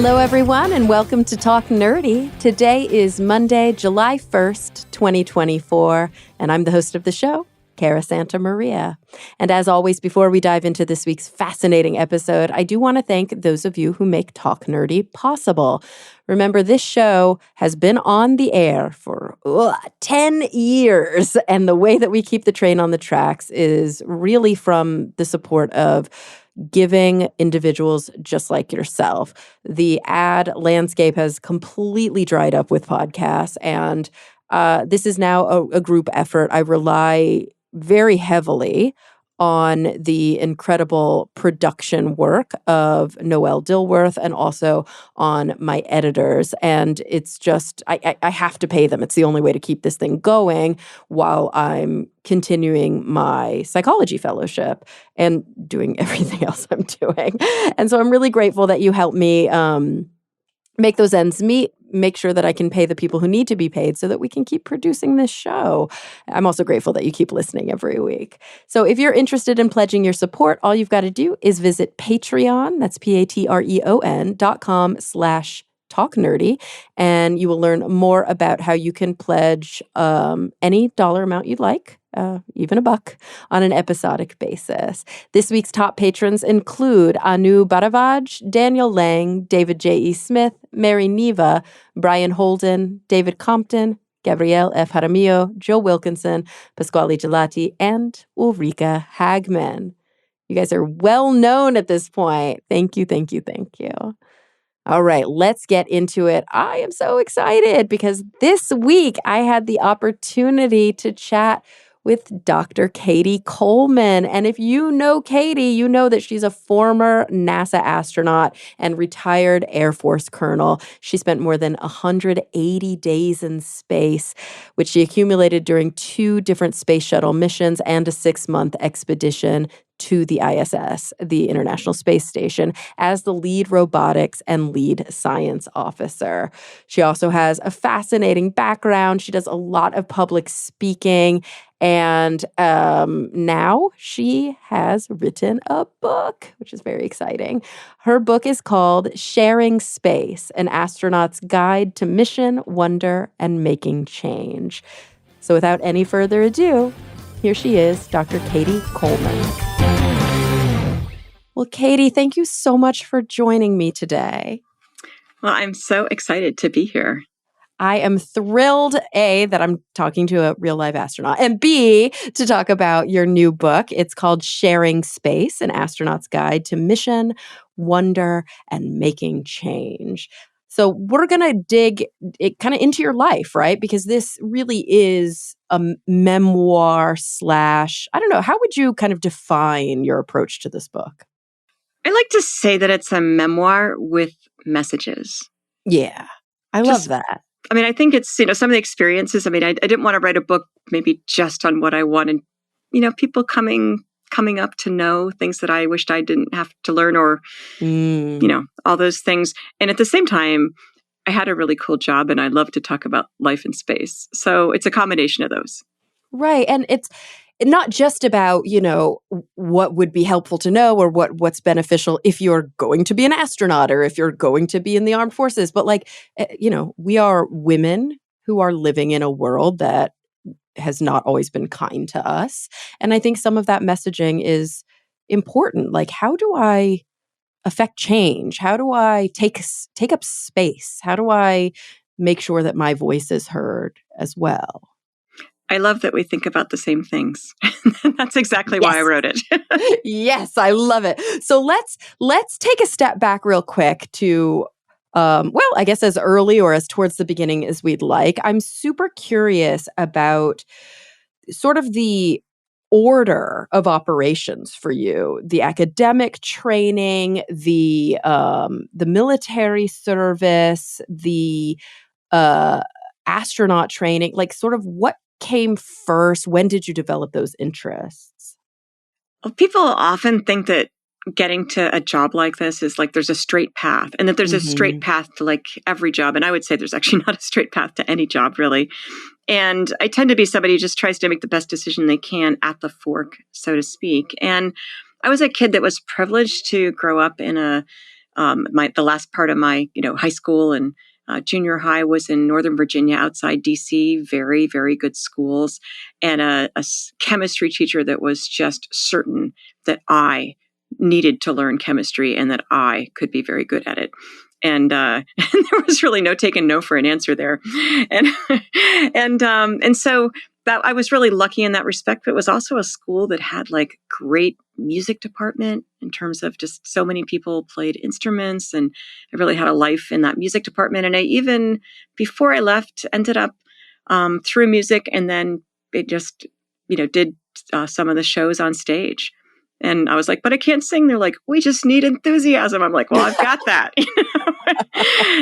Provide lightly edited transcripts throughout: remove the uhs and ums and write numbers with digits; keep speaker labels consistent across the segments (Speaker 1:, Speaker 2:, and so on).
Speaker 1: Hello, everyone, and welcome to Talk Nerdy. Today is Monday, July 1st, 2024, and I'm the host of the show, Cara Santa Maria. And as always, before we dive into this week's fascinating episode, I do want to thank those of you who make Talk Nerdy possible. Remember, this show has been on the air for 10 years, and the way that we keep the train on the tracks is really from the support of giving individuals just like yourself. The ad landscape has completely dried up with podcasts, and this is now a group effort. I rely very heavily on the incredible production work of Noelle Dilworth and also on my editors. And it's just, I have to pay them. It's the only way to keep this thing going while I'm continuing my psychology fellowship and doing everything else I'm doing. And so I'm really grateful that you helped me make those ends meet, make sure that I can pay the people who need to be paid so that we can keep producing this show. I'm also grateful that you keep listening every week. So if you're interested in pledging your support, all you've got to do is visit Patreon, that's patreon.com/talknerdy, and you will learn more about how you can pledge any dollar amount you'd like. Even $1 on an episodic basis. This week's top patrons include Anu Baravaj, Daniel Lang, David J.E. Smith, Mary Neva, Brian Holden, David Compton, Gabrielle F. Jaramillo, Joe Wilkinson, Pasquale Gelati, and Ulrika Hagman. You guys are well known at this point. Thank you, thank you, thank you. All right, let's get into it. I am so excited because this week I had the opportunity to chat with Dr. Cady Coleman. And if you know Cady, you know that she's a former NASA astronaut and retired Air Force colonel. She spent more than 180 days in space, which she accumulated during 2 different space shuttle missions and a 6-month expedition to the ISS, the International Space Station, as the lead robotics and lead science officer. She also has a fascinating background. She does a lot of public speaking, and now she has written a book, which is very exciting. Her book is called Sharing Space, An Astronaut's Guide to Mission, Wonder, and Making Change. So without any further ado, here she is, Dr. Cady Coleman. Well, Cady, thank you so much for joining me today.
Speaker 2: Well, I'm so excited to be here.
Speaker 1: I am thrilled, A, that I'm talking to a real live astronaut, and B, to talk about your new book. It's called Sharing Space, An Astronaut's Guide to Mission, Wonder, and Making Change. So we're going to dig it kind of into your life, right? Because this really is a memoir / I don't know, how would you kind of define your approach to this book?
Speaker 2: I like to say that it's a memoir with messages.
Speaker 1: Yeah, I love that.
Speaker 2: I mean, I think it's, some of the experiences. I mean, I didn't want to write a book maybe just on what I wanted, people coming up to know things that I wished I didn't have to learn or, all those things. And at the same time, I had a really cool job and I love to talk about life in space. So it's a combination of those.
Speaker 1: Right. And it's not just about, what would be helpful to know or what's beneficial if you're going to be an astronaut or if you're going to be in the armed forces. But we are women who are living in a world that has not always been kind to us. And I think some of that messaging is important. Like, how do I affect change? How do I take up space? How do I make sure that my voice is heard as well?
Speaker 2: I love that we think about the same things. That's exactly why I wrote it.
Speaker 1: Yes, I love it. So let's take a step back real quick to, I guess as early or as towards the beginning as we'd like. I'm super curious about sort of the order of operations for you, the academic training, the military service, the astronaut training, like sort of what came first? When did you develop those interests?
Speaker 2: Well, people often think that getting to a job like this is like there's a straight path and that there's a straight path to like every job. And I would say there's actually not a straight path to any job, really. And I tend to be somebody who just tries to make the best decision they can at the fork, so to speak. And I was a kid that was privileged to grow up in a The last part of my high school and junior high was in Northern Virginia outside DC, very, very good schools, and a chemistry teacher that was just certain that I needed to learn chemistry and that I could be very good at it. And, and there was really no taking no for an answer there. And, and so that I was really lucky in that respect, but it was also a school that had like great music department in terms of just so many people played instruments, and I really had a life in that music department. And I even, before I left, ended up through music, and then it just, did some of the shows on stage. And I was like, but I can't sing. They're like, we just need enthusiasm. I'm like, well, I've got that.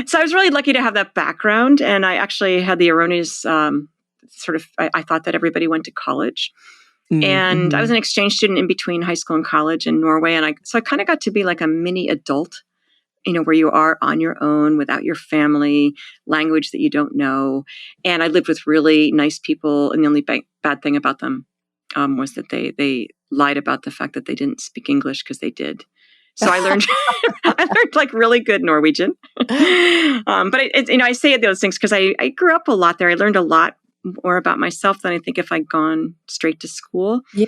Speaker 2: So I was really lucky to have that background. And I actually had the erroneous I thought that everybody went to college. And I was an exchange student in between high school and college in Norway. And so I kind of got to be like a mini adult, where you are on your own without your family, language that you don't know. And I lived with really nice people. And the only bad thing about them was that they lied about the fact that they didn't speak English, because they did. So I learned, like really good Norwegian. But I say those things because I grew up a lot there. I learned a lot more about myself than I think if I'd gone straight to school.
Speaker 1: Yeah.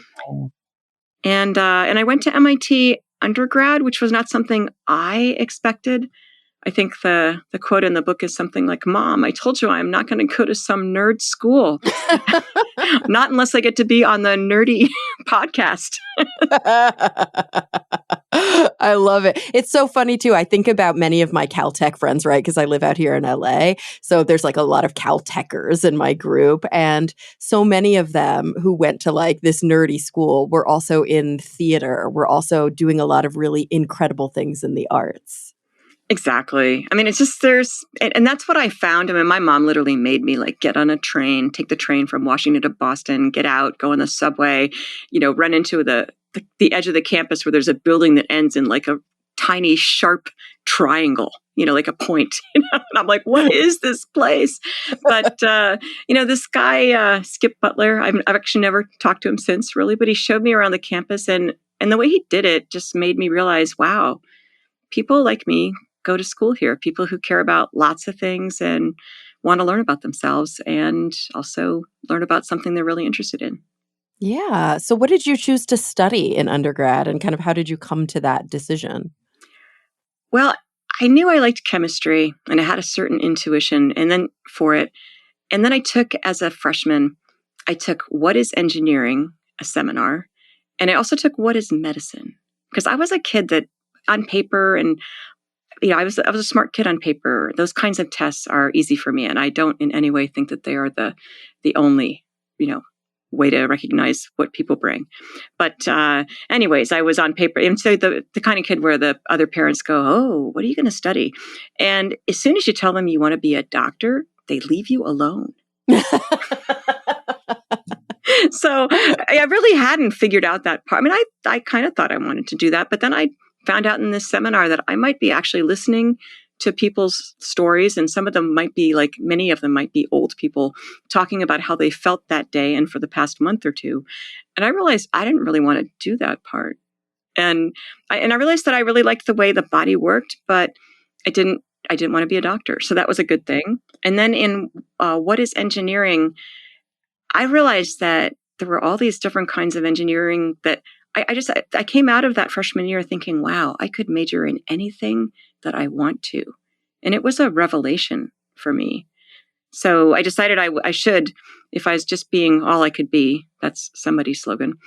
Speaker 2: And I went to MIT undergrad, which was not something I expected. I think the quote in the book is something like, "Mom, I told you I'm not going to go to some nerd school. Not unless I get to be on the nerdy podcast."
Speaker 1: I love it. It's so funny too. I think about many of my Caltech friends, right? Because I live out here in LA. So there's like a lot of Caltechers in my group. And so many of them who went to like this nerdy school were also in theater, were also doing a lot of really incredible things in the arts.
Speaker 2: Exactly. I mean, it's just and that's what I found. I mean, my mom literally made me like get on a train, take the train from Washington to Boston, get out, go on the subway, run into the edge of the campus where there's a building that ends in like a tiny sharp triangle, like a point. And I'm like, what is this place? But, this guy, Skip Butler, I've actually never talked to him since really, but he showed me around the campus, and the way he did it just made me realize, wow, people like me go to school here, people who care about lots of things and want to learn about themselves and also learn about something they're really interested in.
Speaker 1: Yeah. So what did you choose to study in undergrad, and kind of how did you come to that decision?
Speaker 2: Well, I knew I liked chemistry and I had a certain intuition for it. And then I took, as a freshman, I took What is Engineering, a seminar, and I also took What is Medicine, because I was a kid that on paper, and I was a smart kid on paper. Those kinds of tests are easy for me, and I don't in any way think that they are the only, way to recognize what people bring. But anyways, I was on paper. And so the kind of kid where the other parents go, oh, what are you going to study? And as soon as you tell them you want to be a doctor, they leave you alone. So I really hadn't figured out that part. I mean, I kind of thought I wanted to do that, but then I found out in this seminar that I might be actually listening to people's stories, and some of them might be like, many of them might be old people talking about how they felt that day and for the past month or two. And I realized I didn't really want to do that part. And I realized that I really liked the way the body worked, but I didn't want to be a doctor. So that was a good thing. And then in What is Engineering, I realized that there were all these different kinds of engineering that I came out of that freshman year thinking, wow, I could major in anything that I want to. And it was a revelation for me. So I decided I should, if I was just being all I could be, that's somebody's slogan.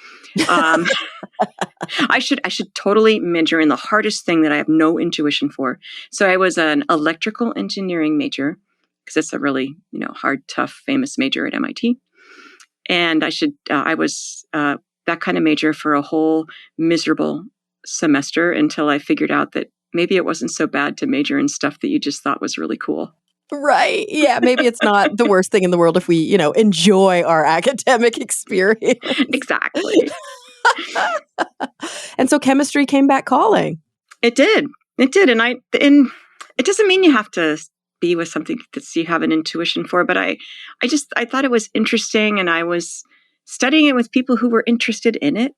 Speaker 2: I should totally major in the hardest thing that I have no intuition for. So I was an electrical engineering major, because it's a really, hard, tough, famous major at MIT. And I was that kind of major for a whole miserable semester until I figured out that maybe it wasn't so bad to major in stuff that you just thought was really cool.
Speaker 1: Right. Yeah. Maybe it's not the worst thing in the world if we, enjoy our academic experience.
Speaker 2: Exactly.
Speaker 1: And so chemistry came back calling.
Speaker 2: It did. It did. And it doesn't mean you have to be with something that you have an intuition for, but I thought it was interesting, and I was studying it with people who were interested in it.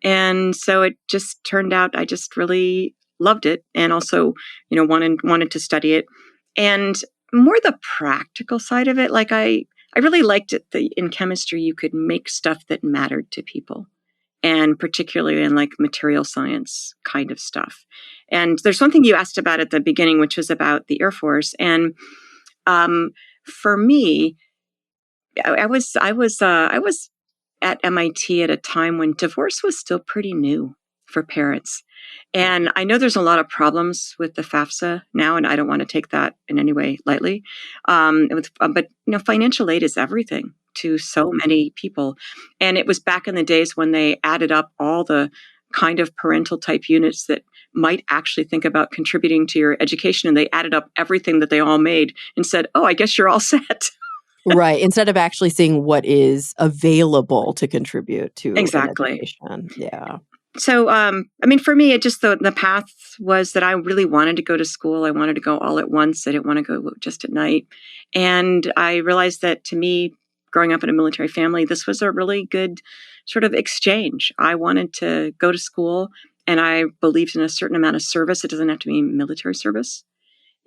Speaker 2: And so it just turned out I just really loved it and also, wanted to study it. And more the practical side of it, like I really liked it that in chemistry you could make stuff that mattered to people, and particularly in like material science kind of stuff. And there's one thing you asked about at the beginning, which was about the Air Force. And for me, I was at MIT at a time when divorce was still pretty new for parents. And I know there's a lot of problems with the FAFSA now, and I don't want to take that in any way lightly. But financial aid is everything to so many people. And it was back in the days when they added up all the kind of parental type units that might actually think about contributing to your education, and they added up everything that they all made and said, "Oh, I guess you're all set."
Speaker 1: Right. Instead of actually seeing what is available to contribute to an
Speaker 2: Exactly.
Speaker 1: education. Yeah.
Speaker 2: So, for me, it just the path was that I really wanted to go to school. I wanted to go all at once. I didn't want to go just at night. And I realized that to me, growing up in a military family, this was a really good sort of exchange. I wanted to go to school and I believed in a certain amount of service. It doesn't have to be military service.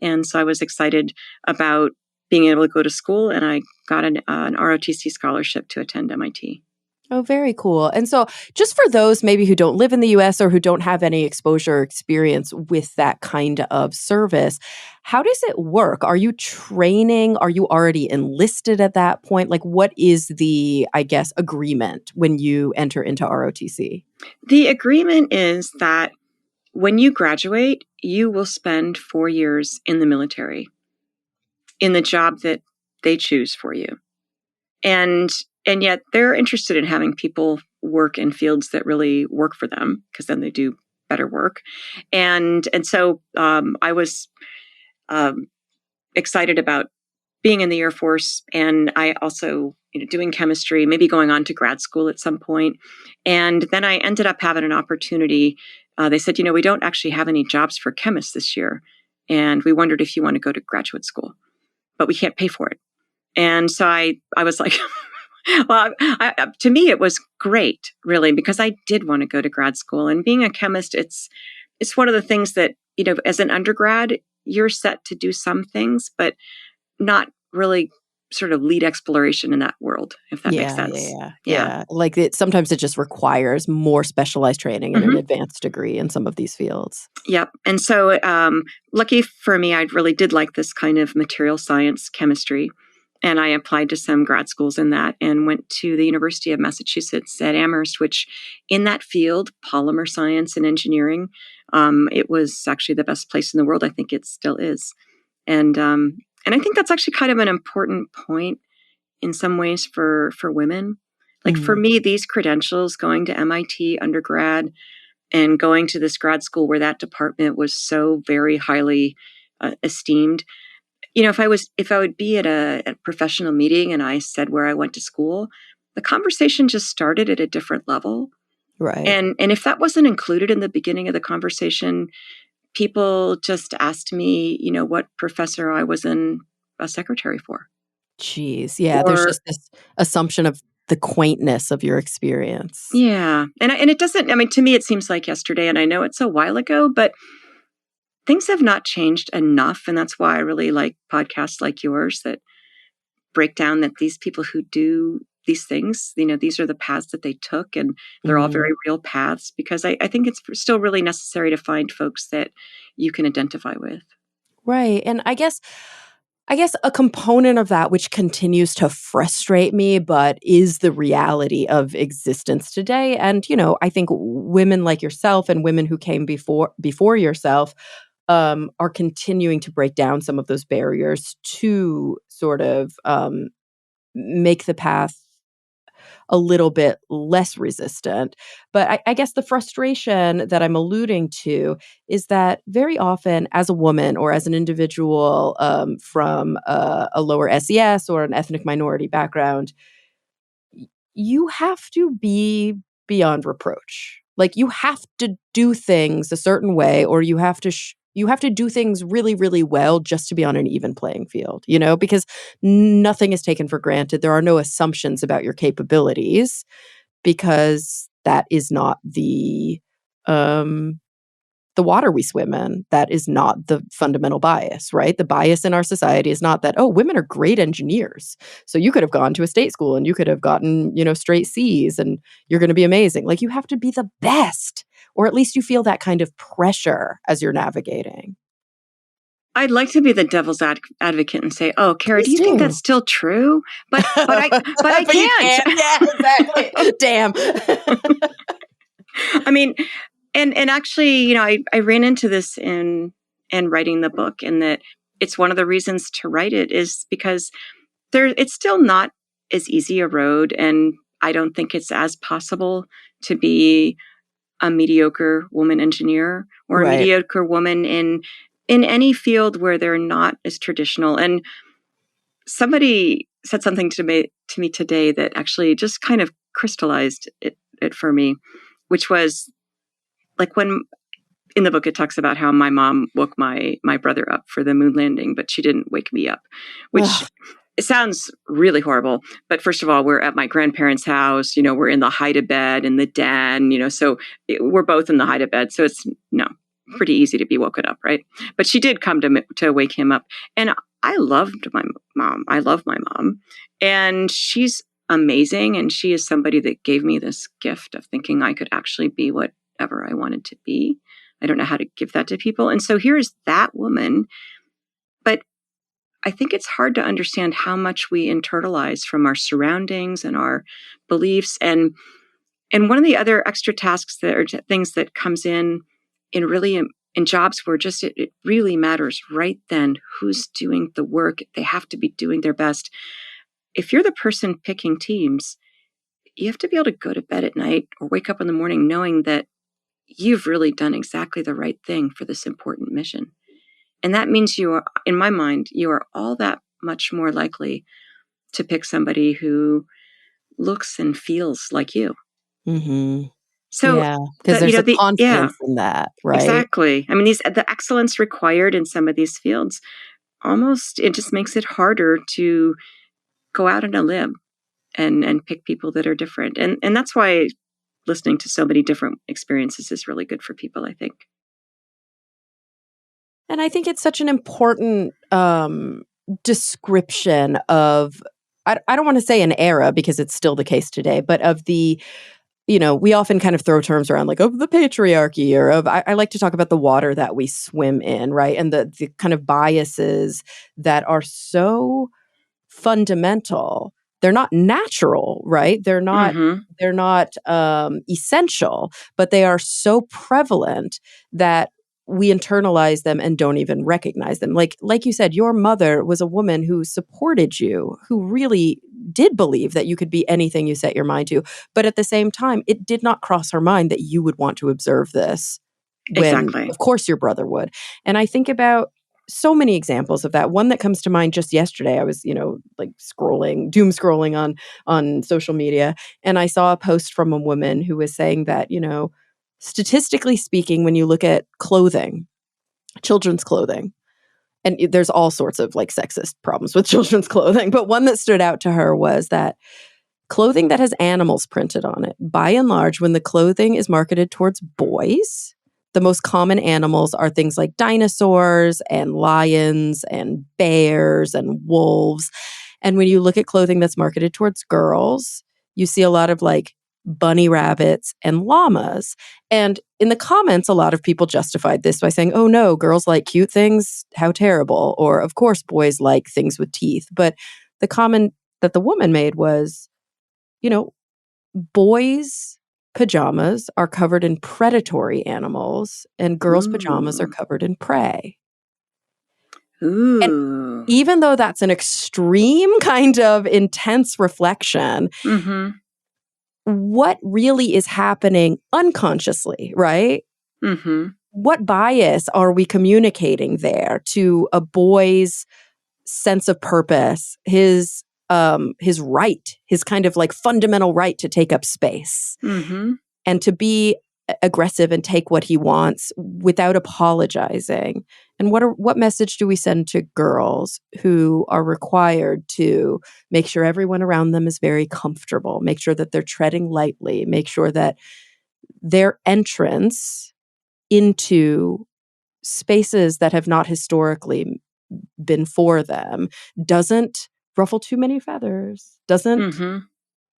Speaker 2: And so I was excited about being able to go to school, and I got an ROTC scholarship to attend MIT.
Speaker 1: Oh, very cool. And so, just for those maybe who don't live in the US or who don't have any exposure or experience with that kind of service, how does it work? Are you training? Are you already enlisted at that point? Like, what is the, I guess, agreement when you enter into ROTC?
Speaker 2: The agreement is that when you graduate, you will spend 4 years in the military in the job that they choose for you. And yet they're interested in having people work in fields that really work for them, because then they do better work. And so I was excited about being in the Air Force, and I also doing chemistry, maybe going on to grad school at some point. And then I ended up having an opportunity. They said, we don't actually have any jobs for chemists this year, and we wondered if you want to go to graduate school, but we can't pay for it. And so I was like, well, to me it was great, really, because I did want to go to grad school. And being a chemist, it's one of the things that as an undergrad, you're set to do some things, but not really sort of lead exploration in that world, if that makes
Speaker 1: Yeah, yeah,
Speaker 2: sense.
Speaker 1: yeah,
Speaker 2: Yeah.
Speaker 1: yeah. Like sometimes it just requires more specialized training and an
Speaker 2: Hmm.
Speaker 1: advanced degree in some of these fields.
Speaker 2: Yep. And so, lucky for me, I really did like this kind of material science chemistry. And I applied to some grad schools in that and went to the University of Massachusetts at Amherst, which in that field, polymer science and engineering, it was actually the best place in the world. I think it still is. And I think that's actually kind of an important point in some ways for women. Like for
Speaker 1: Mhm.
Speaker 2: me, these credentials, going to MIT undergrad and going to this grad school where that department was so very highly esteemed. If I would be at a professional meeting and I said where I went to school, the conversation just started at a different level.
Speaker 1: Right.
Speaker 2: And if that wasn't included in the beginning of the conversation, people just asked me, what professor I was in a secretary for.
Speaker 1: Jeez. Yeah, there's
Speaker 2: Or
Speaker 1: just this assumption of the quaintness of your experience.
Speaker 2: yeah, and it doesn't. I mean, to me, it seems like yesterday, and I know it's a while ago, but things have not changed enough, and that's why I really like podcasts like yours that break down that these people who do these things, these are the paths that they took, and they're all
Speaker 1: Mm.
Speaker 2: very real paths. Because I think it's still really necessary to find folks that you can identify with.
Speaker 1: Right. And I guess a component of that which continues to frustrate me, but is the reality of existence today. And, I think women like yourself and women who came before yourself are continuing to break down some of those barriers to sort of make the path a little bit less resistant. But I guess the frustration that I'm alluding to is that very often, as a woman or as an individual from a lower SES or an ethnic minority background, you have to be beyond reproach. Like you have to do things a certain way, or you have to do things really, really well just to be on an even playing field. Because nothing is taken for granted. There are no assumptions about your capabilities because that is not um the water we swim in. That is not the fundamental bias, right? The bias in our society is not that, oh, women are great engineers. So you could have gone to a state school and you could have gotten, straight C's and you're going to be amazing. Like you have to be the best, or at least you feel that kind of pressure as you're navigating.
Speaker 2: I'd like to be the devil's advocate and say, "Oh, Kara, do
Speaker 1: Please
Speaker 2: you think
Speaker 1: do.
Speaker 2: that's still true?" But I
Speaker 1: But you
Speaker 2: can't.
Speaker 1: can't. Yeah, exactly. Damn.
Speaker 2: I mean, and actually, I ran into this in writing the book, and that it's one of the reasons to write it is because it's still not as easy a road, and I don't think it's as possible to be a mediocre woman engineer or a
Speaker 1: Right.
Speaker 2: mediocre woman in any field where they're not as traditional. And somebody said something to me today that actually just kind of crystallized it for me, which was like when in the book it talks about how my mom woke my brother up for the moon landing, but she didn't wake me up, which
Speaker 1: Ugh.
Speaker 2: it sounds really horrible. But first of all, we're at my grandparents' house, we're in the hide-a-bed in the den, so we're both in the hide-a-bed. So it's pretty easy to be woken up, right? But she did come to wake him up. And I loved my mom. I love my mom. And she's amazing. And she is somebody that gave me this gift of thinking I could actually be whatever I wanted to be. I don't know how to give that to people. And so here's that woman. But I think it's hard to understand how much we internalize from our surroundings and our beliefs. And one of the other extra tasks that are things that comes in really in jobs where just it really matters right then who's doing the work. They have to be doing their best. If you're the person picking teams, you have to be able to go to bed at night or wake up in the morning knowing that you've really done exactly the right thing for this important mission. And that means you are, in my mind, you are all that much more likely to pick somebody who looks and feels like you.
Speaker 1: Mm-hmm.
Speaker 2: So
Speaker 1: Yeah, because there's a
Speaker 2: yeah,
Speaker 1: confidence in that, right?
Speaker 2: exactly. I mean, the excellence required in some of these fields, almost it just makes it harder to go out on a limb and pick people that are different. And that's why listening to so many different experiences is really good for people, I think.
Speaker 1: And I think it's such an important description of, I don't want to say an era because it's still the case today, but of the, we often kind of throw terms around like of the patriarchy or of, I like to talk about the water that we swim in, right? And the kind of biases that are so fundamental. They're not natural, right?
Speaker 2: Mm-hmm.
Speaker 1: They're not essential, but they are so prevalent that we internalize them and don't even recognize them. Like you said, your mother was a woman who supported you, who really did believe that you could be anything you set your mind to. But at the same time, it did not cross her mind that you would want to observe this when,
Speaker 2: Exactly.
Speaker 1: of course, your brother would. And I think about so many examples of that. One that comes to mind just yesterday, I was, like doom scrolling on social media, and I saw a post from a woman who was saying that, statistically speaking, when you look at clothing, children's clothing, and there's all sorts of like sexist problems with children's clothing, but one that stood out to her was that clothing that has animals printed on it, by and large, when the clothing is marketed towards boys, the most common animals are things like dinosaurs and lions and bears and wolves. And when you look at clothing that's marketed towards girls, you see a lot of like bunny rabbits and llamas. And in the comments, a lot of people justified this by saying, oh no, girls like cute things, how terrible. Or of course, boys like things with teeth. But the comment that the woman made was, boys' pajamas are covered in predatory animals and girls' pajamas are
Speaker 2: Ooh.
Speaker 1: covered in prey. And
Speaker 2: Ooh.
Speaker 1: even though that's an extreme kind of intense reflection,
Speaker 2: Mm-hmm.
Speaker 1: what really is happening unconsciously, right?
Speaker 2: Mm-hmm.
Speaker 1: What bias are we communicating there to a boy's sense of purpose, his right, his kind of like fundamental right to take up space
Speaker 2: Mm-hmm.
Speaker 1: and to be aggressive and take what he wants without apologizing? And what message do we send to girls who are required to make sure everyone around them is very comfortable, make sure that they're treading lightly, make sure that their entrance into spaces that have not historically been for them doesn't ruffle too many feathers, doesn't,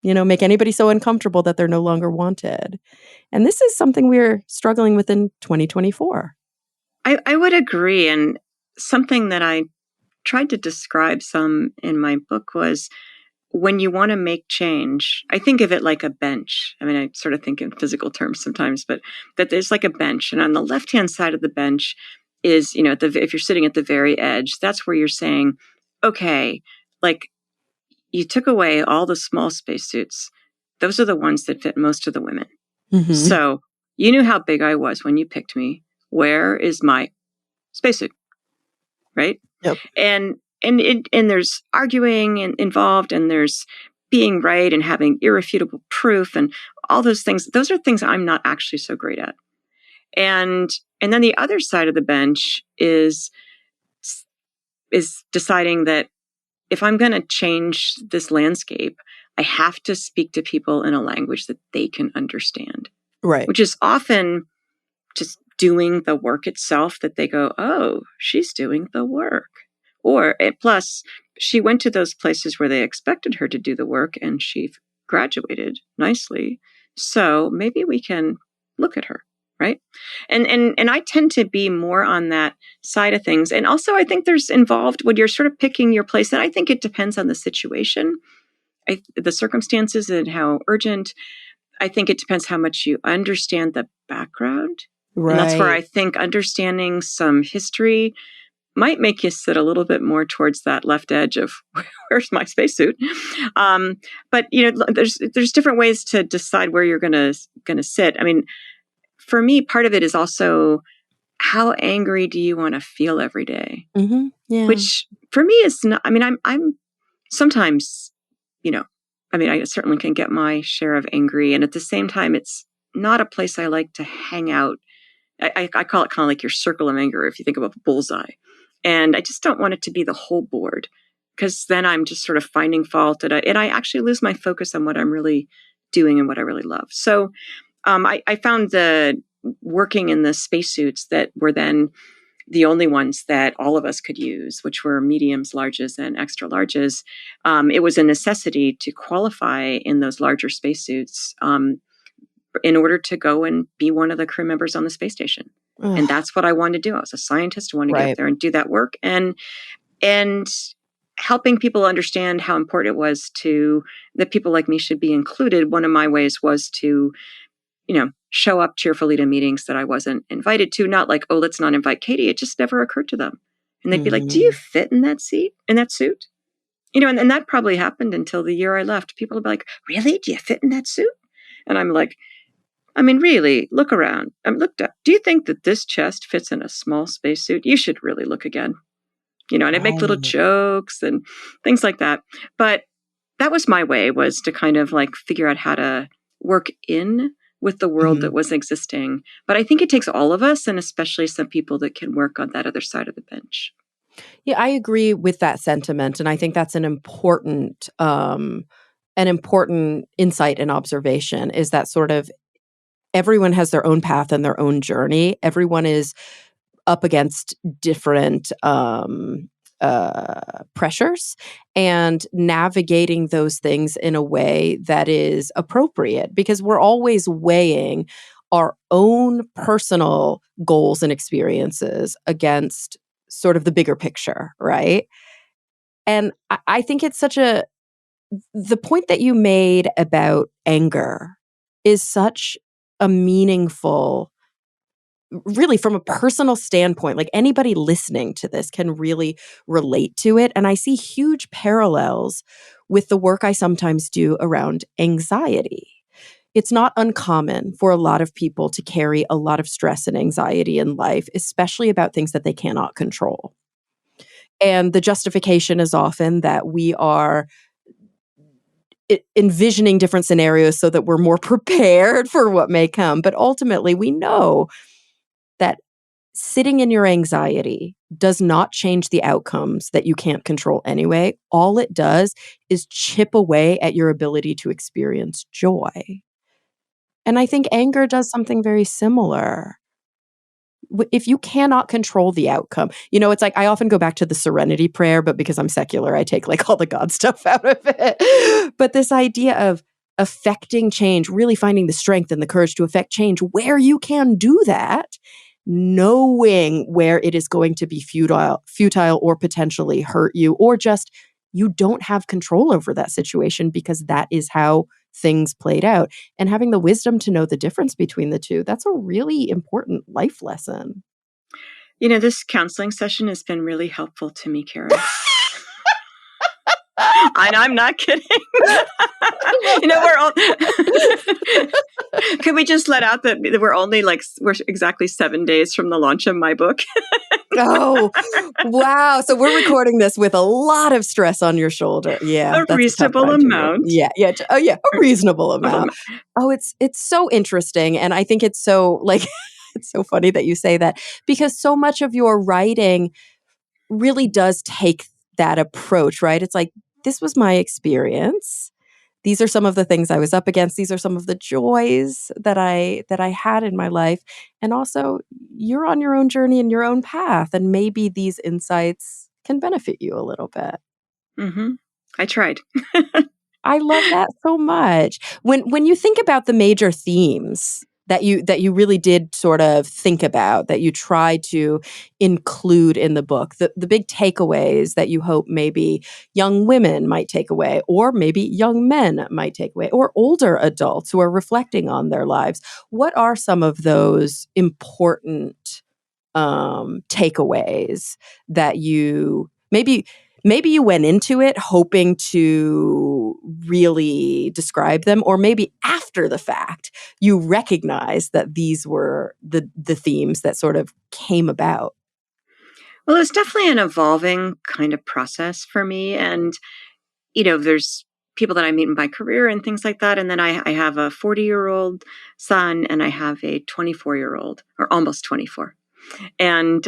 Speaker 1: make anybody so uncomfortable that they're no longer wanted. And this is something we're struggling with in 2024.
Speaker 2: I would agree. And something that I tried to describe some in my book was when you want to make change, I think of it like a bench. I mean, I sort of think in physical terms sometimes, but that there's like a bench. And on the left-hand side of the bench is, if you're sitting at the very edge, that's where you're saying, okay, like you took away all the small spacesuits. Those are the ones that fit most of the women.
Speaker 1: Mm-hmm.
Speaker 2: So you knew how big I was when you picked me. Where is my spacesuit? Right?
Speaker 1: Yep.
Speaker 2: And there's arguing involved, and there's being right and having irrefutable proof and all those things. Those are things I'm not actually so great at. And then the other side of the bench is deciding that if I'm going to change this landscape, I have to speak to people in a language that they can understand.
Speaker 1: Right.
Speaker 2: Which is often just doing the work itself, that they go, oh, she's doing the work. Or plus, she went to those places where they expected her to do the work and she graduated nicely. So maybe we can look at her, right? And I tend to be more on that side of things. And also, I think there's involved when you're sort of picking your place. And I think it depends on the situation, the circumstances, and how urgent. I think it depends how much you understand the background.
Speaker 1: Right.
Speaker 2: And that's where I think understanding some history might make you sit a little bit more towards that left edge of where's my spacesuit. But there's different ways to decide where you're gonna sit. I mean, for me, part of it is also how angry do you want to feel every day?
Speaker 1: Mm-hmm. Yeah.
Speaker 2: Which for me is not. I mean, I'm sometimes, I certainly can get my share of angry, and at the same time, it's not a place I like to hang out. I call it kind of like your circle of anger if you think about the bullseye. And I just don't want it to be the whole board, because then I'm just sort of finding fault, and I actually lose my focus on what I'm really doing and what I really love. So I found the working in the spacesuits that were then the only ones that all of us could use, which were mediums, larges, and extra larges. It was a necessity to qualify in those larger spacesuits in order to go and be one of the crew members on the space station. Ugh. And that's what I wanted to do. I was a scientist. I wanted to get up there and do that work. And helping people understand how important it was that people like me should be included. One of my ways was to, show up cheerfully to meetings that I wasn't invited to. Not like, oh, let's not invite Cady. It just never occurred to them. And they'd be like, do you fit in that suit? And that probably happened until the year I left. People would be like, really? Do you fit in that suit? And I'm like, I mean, really, look around. Look up. Do you think that this chest fits in a small spacesuit? You should really look again. And I'd make little jokes and things like that. But that was my way, was to kind of like figure out how to work in with the world that was existing. But I think it takes all of us, and especially some people that can work on that other side of the bench.
Speaker 1: Yeah, I agree with that sentiment. And I think that's an important insight and observation, is that sort of everyone has their own path and their own journey. Everyone is up against different pressures, and navigating those things in a way that is appropriate, because we're always weighing our own personal goals and experiences against sort of the bigger picture, right? And I think it's the point that you made about anger is such a meaningful, really from a personal standpoint, like anybody listening to this can really relate to it. And I see huge parallels with the work I sometimes do around anxiety. It's not uncommon for a lot of people to carry a lot of stress and anxiety in life, especially about things that they cannot control. And the justification is often that we are envisioning different scenarios so that we're more prepared for what may come. But ultimately, we know that sitting in your anxiety does not change the outcomes that you can't control anyway. All it does is chip away at your ability to experience joy. And I think anger does something very similar. if you cannot control the outcome, it's like I often go back to the serenity prayer, but because I'm secular, I take like all the God stuff out of it. But this idea of affecting change, really finding the strength and the courage to affect change where you can do that, knowing where it is going to be futile or potentially hurt you, or just you don't have control over that situation because that is how things played out. And having the wisdom to know the difference between the two, that's a really important life lesson.
Speaker 2: This counseling session has been really helpful to me, Kara. And I'm not kidding. We're all. Can we just let out that we're exactly 7 days from the launch of my book?
Speaker 1: Oh, wow. So we're recording this with a lot of stress on your shoulder. Yeah,
Speaker 2: a reasonable amount.
Speaker 1: Yeah. Oh, yeah. A reasonable amount. Oh, it's so interesting. And I think it's so it's so funny that you say that, because so much of your writing really does take that approach, right? It's like, this was my experience. These are some of the things I was up against. These are some of the joys that I had in my life. And also, you're on your own journey and your own path, and maybe these insights can benefit you a little bit.
Speaker 2: Mm-hmm. I tried.
Speaker 1: I love that so much. When you think about the major themes that you really did sort of think about, that you tried to include in the book, the big takeaways that you hope maybe young women might take away, or maybe young men might take away, or older adults who are reflecting on their lives, what are some of those important takeaways that you maybe you went into it hoping to really describe them, or maybe after the fact you recognized that these were the themes that sort of came about?
Speaker 2: Well, it's definitely an evolving kind of process for me. And, there's people that I meet in my career and things like that. And then I have a 40-year-old son, and I have a 24-year-old, or almost 24. And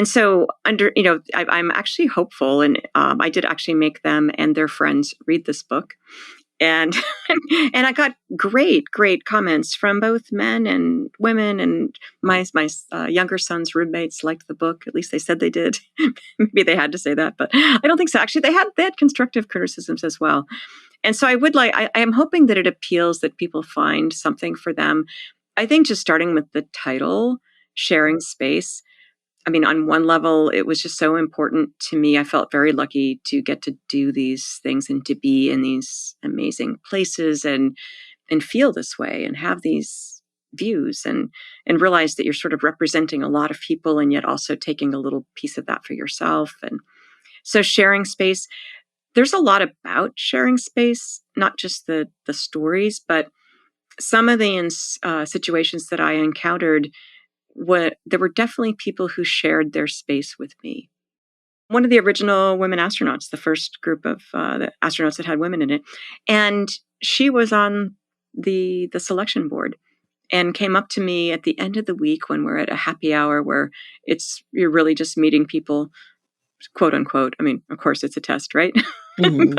Speaker 2: so I'm actually hopeful, and I did actually make them and their friends read this book, and and I got great comments from both men and women, and my younger son's roommates liked the book. At least they said they did. Maybe they had to say that, but I don't think so. Actually, they had constructive criticisms as well. And so I am hoping that it appeals, that people find something for them. I think just starting with the title, Sharing Space. I mean, on one level, it was just so important to me. I felt very lucky to get to do these things and to be in these amazing places and feel this way and have these views and realize that you're sort of representing a lot of people, and yet also taking a little piece of that for yourself. And so sharing space, there's a lot about sharing space, not just the stories, but some of the situations that I encountered, there were definitely people who shared their space with me. One of the original women astronauts, the first group of the astronauts that had women in it, and she was on the selection board, and came up to me at the end of the week when we're at a happy hour where you're really just meeting people, quote unquote. I mean, of course, it's a test, right?
Speaker 1: Mm-hmm.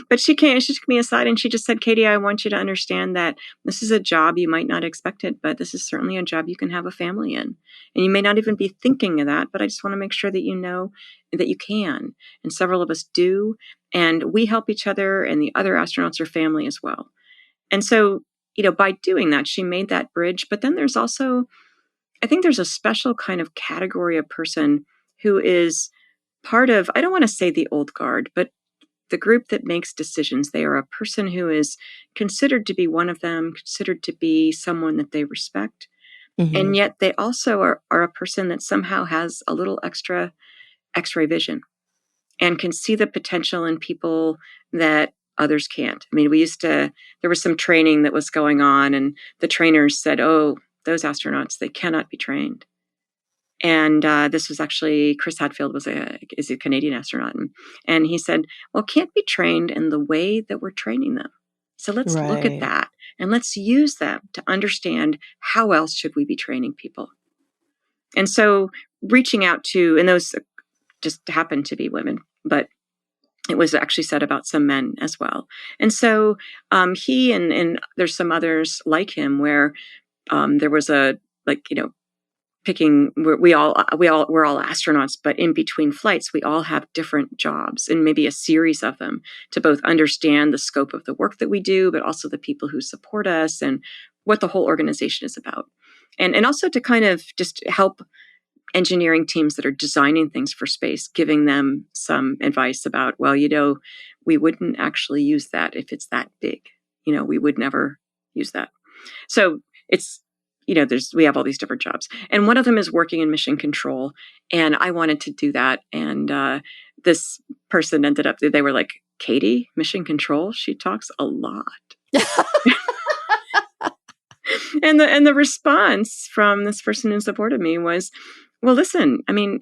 Speaker 2: but she took me aside, and she just said, "Cady, I want you to understand that this is a job you might not expect it, but this is certainly a job you can have a family in. And you may not even be thinking of that, but I just want to make sure that you know that you can. And several of us do. And we help each other, and the other astronauts are family as well." And so, by doing that, she made that bridge. But then there's also, I think there's a special kind of category of person who is part of, I don't want to say the old guard, but the group that makes decisions. They are a person who is considered to be one of them, considered to be someone that they respect.
Speaker 1: Mm-hmm.
Speaker 2: And yet they also are a person that somehow has a little extra X-ray vision and can see the potential in people that others can't. I mean, there was some training that was going on, and the trainers said, "Oh, those astronauts, they cannot be trained." And this was actually Chris Hadfield is a Canadian astronaut, and he said, "Well, can't be trained in the way that we're training them. So let's look at
Speaker 1: Right.
Speaker 2: that, and let's use them to understand how else should we be training people." And so reaching out to, and those just happened to be women, but it was actually said about some men as well. And so he and there's some others like him where there was picking, we're all astronauts, but in between flights, we all have different jobs and maybe a series of them to both understand the scope of the work that we do, but also the people who support us and what the whole organization is about. And also to kind of just help engineering teams that are designing things for space, giving them some advice about, well, we wouldn't actually use that if it's that big. We would never use that. So it's, we have all these different jobs. And one of them is working in mission control. And I wanted to do that. And this person ended up, they were like, Cady, mission control, she talks a lot. And the response from this person who supported me was, well, listen, I mean,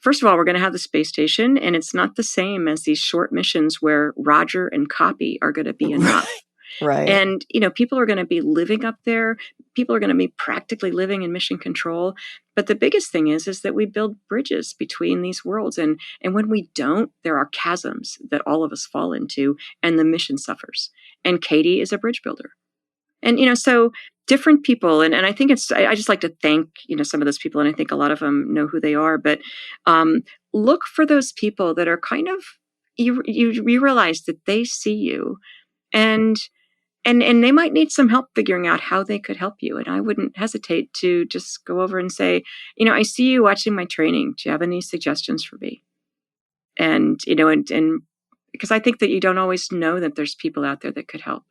Speaker 2: first of all, we're going to have the space station, and it's not the same as these short missions where Roger and copy are going to be enough.
Speaker 1: Right.
Speaker 2: And, people are going to be living up there. People are going to be practically living in mission control. But the biggest thing is that we build bridges between these worlds. And when we don't, there are chasms that all of us fall into, and the mission suffers. And Cady is a bridge builder. And, so different people, and I think I just like to thank, some of those people, and I think a lot of them know who they are, but look for those people that are kind of, you realize that they see you, and they might need some help figuring out how they could help you. And I wouldn't hesitate to just go over and say, I see you watching my training. Do you have any suggestions for me? And, and because I think that you don't always know that there's people out there that could help.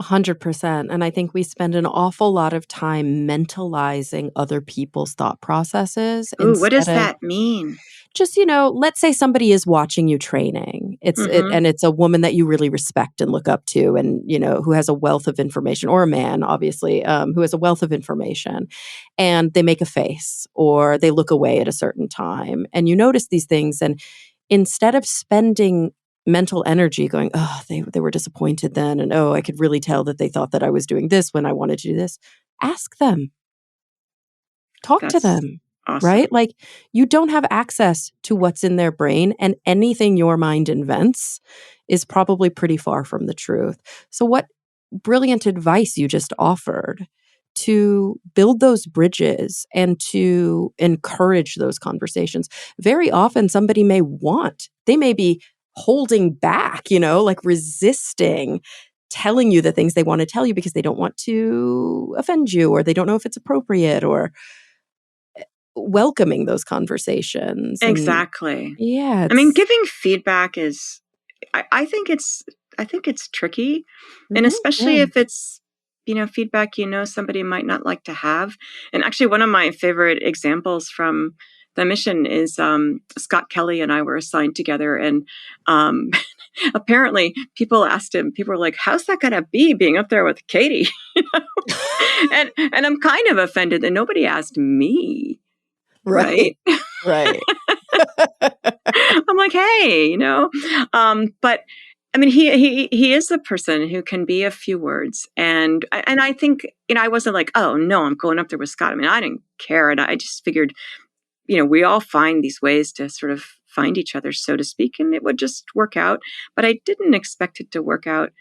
Speaker 1: 100%. And I think we spend an awful lot of time mentalizing other people's thought processes
Speaker 2: Ooh, what does
Speaker 1: instead of
Speaker 2: that mean?
Speaker 1: just, let's say somebody is watching you training. And it's a woman that you really respect and look up to, and, who has a wealth of information, or a man, obviously, who has a wealth of information, and they make a face or they look away at a certain time. And you notice these things. And instead of spending mental energy going, oh, they were disappointed then, and oh, I could really tell that they thought that I was doing this when I wanted to do this. Ask them. Talk to them.
Speaker 2: Awesome.
Speaker 1: Right? Like, you don't have access to what's in their brain, and anything your mind invents is probably pretty far from the truth. So what brilliant advice you just offered to build those bridges and to encourage those conversations. Very often somebody they may be holding back, like resisting telling you the things they want to tell you because they don't want to offend you, or they don't know if it's appropriate, or welcoming those conversations.
Speaker 2: Exactly.
Speaker 1: And yeah.
Speaker 2: I mean, giving feedback is, I think it's tricky. And especially if it's, feedback, somebody might not like to have. And actually, one of my favorite examples from the mission is Scott Kelly and I were assigned together. And apparently people were like, how's that going to be being up there with Cady? And I'm kind of offended that nobody asked me. Right.
Speaker 1: Right.
Speaker 2: I'm like, hey, but I mean, he is a person who can be a few words. And I think, I wasn't like, oh no, I'm going up there with Scott. I mean, I didn't care. And I just figured, we all find these ways to sort of find each other, so to speak, and it would just work out. But I didn't expect it to work out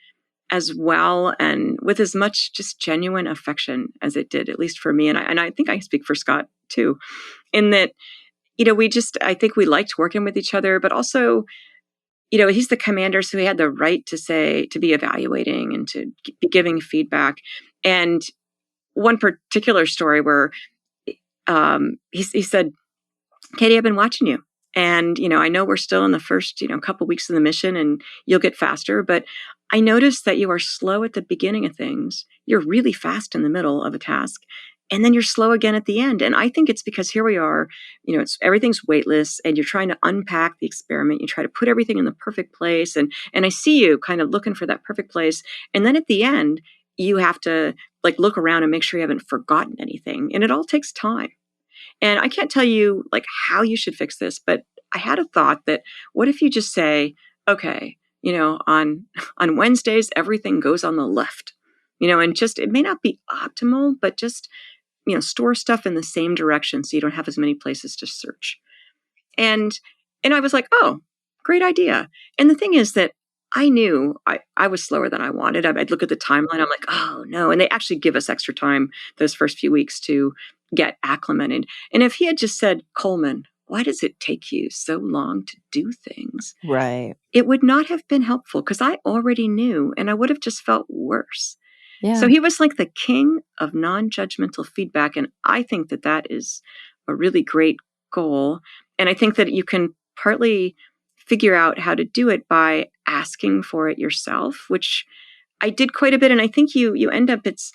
Speaker 2: as well and with as much just genuine affection as it did, at least for me. And I think I speak for Scott too, in that, I think we liked working with each other, but also, he's the commander, so he had the right to be evaluating and to be giving feedback. And one particular story where he said, Cady, I've been watching you. And, I know we're still in the first, couple weeks of the mission, and you'll get faster, but I noticed that you are slow at the beginning of things. You're really fast in the middle of a task. And then you're slow again at the end. And I think it's because here we are, everything's weightless, and you're trying to unpack the experiment. You try to put everything in the perfect place. And I see you kind of looking for that perfect place. And then at the end, you have to look around and make sure you haven't forgotten anything. And it all takes time. And I can't tell you how you should fix this, but I had a thought that what if you just say, okay, on Wednesdays, everything goes on the left, and just, it may not be optimal, but just, store stuff in the same direction so you don't have as many places to search. And I was like, oh, great idea. And the thing is that I knew I was slower than I wanted. I'd look at the timeline. I'm like, oh no. And they actually give us extra time those first few weeks to get acclimated. And if he had just said, Coleman, why does it take you so long to do things?
Speaker 1: Right.
Speaker 2: It would not have been helpful because I already knew and I would have just felt worse. So
Speaker 1: Yeah.
Speaker 2: he was like the king of non-judgmental feedback. And I think that that is a really great goal. And I think that you can partly figure out how to do it by asking for it yourself, which I did quite a bit. And I think you end up, it's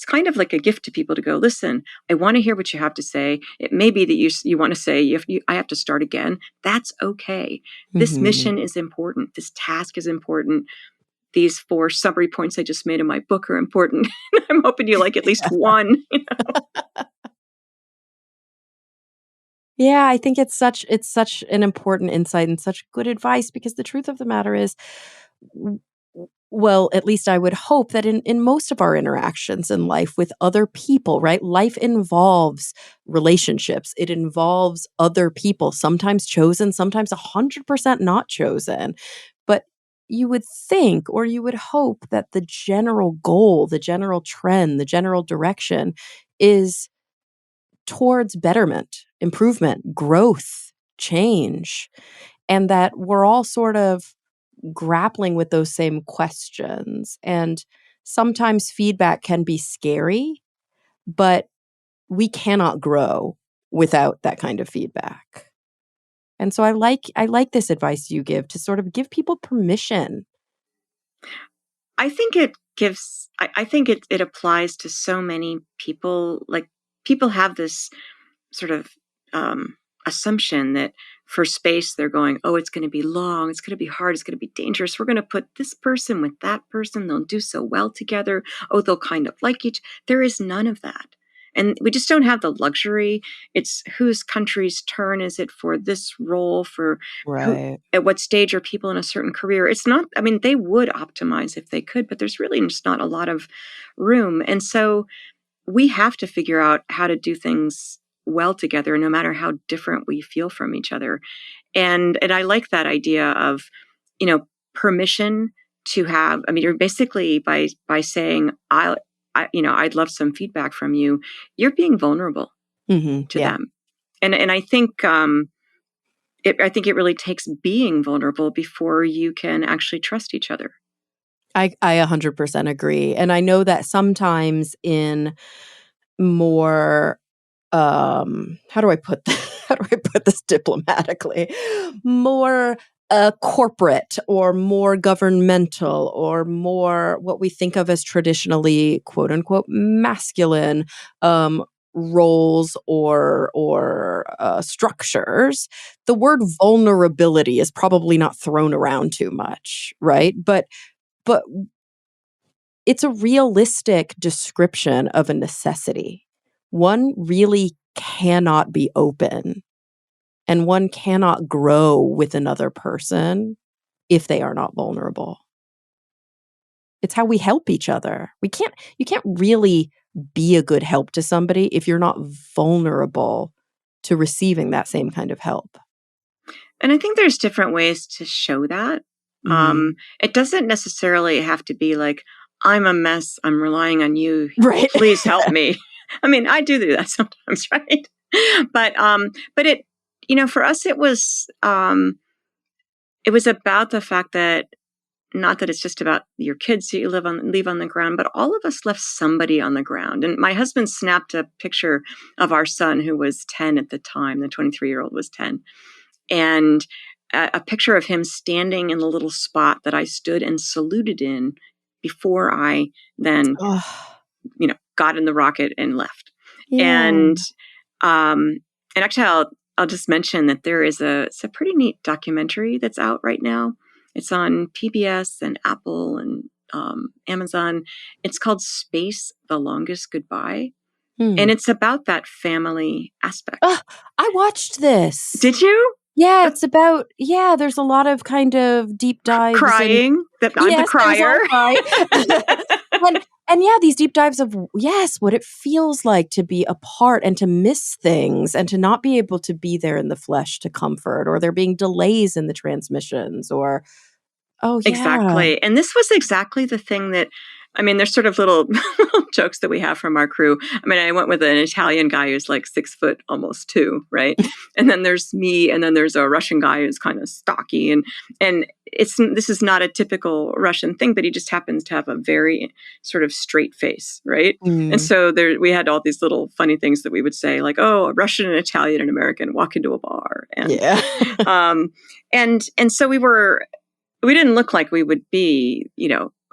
Speaker 2: kind of like a gift to people to go, listen, I want to hear what you have to say. It may be that you want to say, I have to start again. That's okay. This
Speaker 1: Mhm.
Speaker 2: mission is important. This task is important. These 4 summary points I just made in my book are important. I'm hoping you like at least one.
Speaker 1: Yeah, I think it's such an important insight and such good advice because the truth of the matter is w well, at least I would hope that in most of our interactions in life with other people, right? Life involves relationships. It involves other people, sometimes chosen, sometimes 100% not chosen. But you would think or you would hope that the general goal, the general trend, the general direction is towards betterment, improvement, growth, change, and that we're all sort of grappling with those same questions. And sometimes feedback can be scary, but we cannot grow without that kind of feedback. And so I like this advice you give to sort of give people permission.
Speaker 2: I think it gives, I think it applies to so many people. Like people have this sort of um, assumption that for space they're going, oh, it's going to be long, it's going to be hard, it's going to be dangerous. We're going to put this person with that person. They'll do so well together. Oh, they'll kind of like each. There is none of that. And we just don't have the luxury. It's whose country's turn is it for this role, for who,
Speaker 1: Right.
Speaker 2: at what stage are people in a certain career? It's not, I mean, they would optimize if they could, but there's really just not a lot of room. And so we have to figure out how to do things well together, no matter how different we feel from each other. And I like that idea of, you know, permission to have. I mean, you're basically by saying I'd love some feedback from you. You're being vulnerable to
Speaker 1: Yeah.
Speaker 2: them, and I think I think it really takes being vulnerable before you can actually trust each other.
Speaker 1: I 100% agree. And I know that sometimes in more how do I put how do I put this diplomatically? More corporate or more governmental or more what we think of as traditionally quote unquote masculine um roles or structures, the word vulnerability is probably not thrown around too much, right? But it's a realistic description of a necessity. One really cannot be open, and one cannot grow with another person if they are not vulnerable. It's how we help each other. You can't really be a good help to somebody if you're not vulnerable to receiving that same kind of help.
Speaker 2: And I think there's different ways to show that.
Speaker 1: Mhm.
Speaker 2: It doesn't necessarily have to be like, I'm a mess. I'm relying on you.
Speaker 1: Right.
Speaker 2: Please help me. I mean, I do that sometimes, right? But it, you know, for us, it was about the fact that not that it's just about your kids that you leave on the ground, but all of us left somebody on the ground. And my husband snapped a picture of our son, who was 10 at the time. The 23-year-old was 10, and a picture of him standing in the little spot that I stood and saluted in before I then,
Speaker 1: Oh,
Speaker 2: got in the rocket and left.
Speaker 1: yeah.
Speaker 2: And um, and actually, I'll just mention that it's a pretty neat documentary that's out right now. It's on PBS and Apple and Amazon. It's called Space: The Longest Goodbye,
Speaker 1: Hmm.
Speaker 2: and it's about that family aspect.
Speaker 1: Oh, I watched this.
Speaker 2: Did you?
Speaker 1: Yeah, it's about yeah, there's a lot of kind of deep dives and
Speaker 2: Crying that I'm the
Speaker 1: yes, there's a lot
Speaker 2: crier.
Speaker 1: of cry. And yeah, these deep dives of yes, what it feels like to be apart and to miss things and to not be able to be there in the flesh to comfort or there being delays in the transmissions or oh, yeah.
Speaker 2: Exactly. And this was exactly the thing that I mean, there's sort of little jokes that we have from our crew. I mean, I went with an Italian guy who's like 6 foot, almost two, right? And then there's me, and then there's a Russian guy who's kind of stocky, and this is not a typical Russian thing, but he just happens to have a very sort of straight face, right? And so we had all these little funny things that we would say, like, "Oh, a Russian, and Italian, and American walk into a bar," and
Speaker 1: Yeah.
Speaker 2: and so we didn't look like we would be,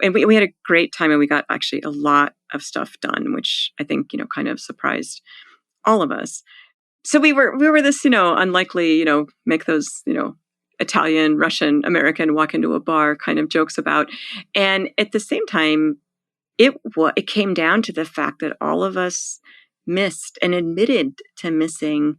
Speaker 2: and we had a great time, and we got actually a lot of stuff done, which I think, kind of surprised all of us. So we were this, unlikely, make those, Italian, Russian, American walk into a bar kind of jokes about. And at the same time, it came down to the fact that all of us missed and admitted to missing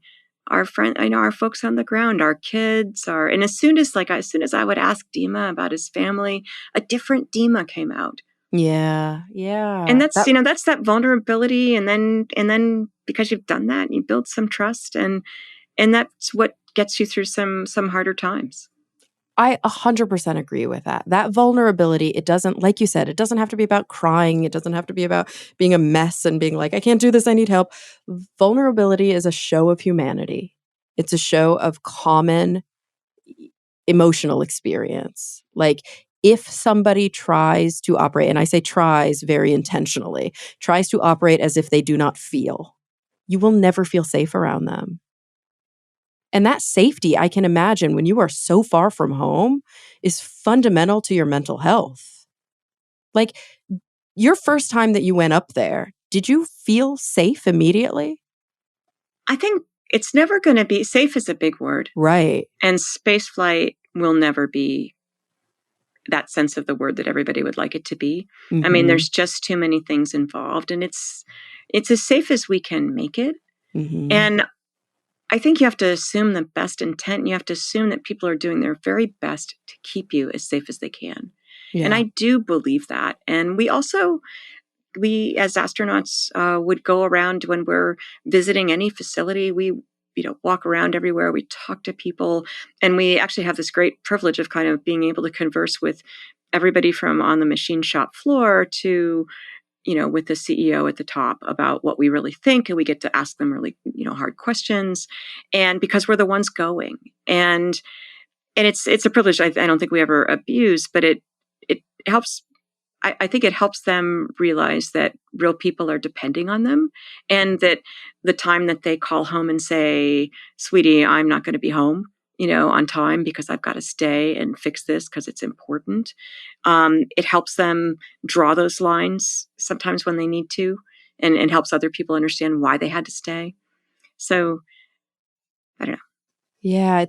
Speaker 2: our friend, our folks on the ground, our kids, and as soon as I would ask Dima about his family, a different Dima came out.
Speaker 1: Yeah.
Speaker 2: And that's that vulnerability. And then because you've done that, you build some trust, and that's what gets you through some harder times.
Speaker 1: I 100% agree with that. That vulnerability, it doesn't, like you said, it doesn't have to be about crying. It doesn't have to be about being a mess and being like, I can't do this, I need help. Vulnerability is a show of humanity. It's a show of common emotional experience. Like, if somebody tries to operate, and I say tries very intentionally, tries to operate as if they do not feel, you will never feel safe around them. And that safety, I can imagine, when you are so far from home, is fundamental to your mental health. Like, your first time that you went up there, did you feel safe immediately?
Speaker 2: I think it's never going to be safe is a big word.
Speaker 1: Right.
Speaker 2: And spaceflight will never be that sense of the word that everybody would like it to be.
Speaker 1: Mm-hmm.
Speaker 2: I mean, there's just too many things involved, and it's as safe as we can make it.
Speaker 1: Mm-hmm.
Speaker 2: And I think you have to assume the best intent. You have to assume that people are doing their very best to keep you as safe as they can.
Speaker 1: Yeah.
Speaker 2: And I do believe that. And we as astronauts would go around when we're visiting any facility. We walk around everywhere. We talk to people, and we actually have this great privilege of kind of being able to converse with everybody from on the machine shop floor to with the CEO at the top about what we really think, and we get to ask them really hard questions, and because we're the ones going, and it's a privilege I don't think we ever abuse, but it helps. I think it helps them realize that real people are depending on them, and that the time that they call home and say, "Sweetie, I'm not going to be home, on time because I've got to stay and fix this because it's important." It helps them draw those lines sometimes when they need to, and helps other people understand why they had to stay. So, I don't know.
Speaker 1: Yeah,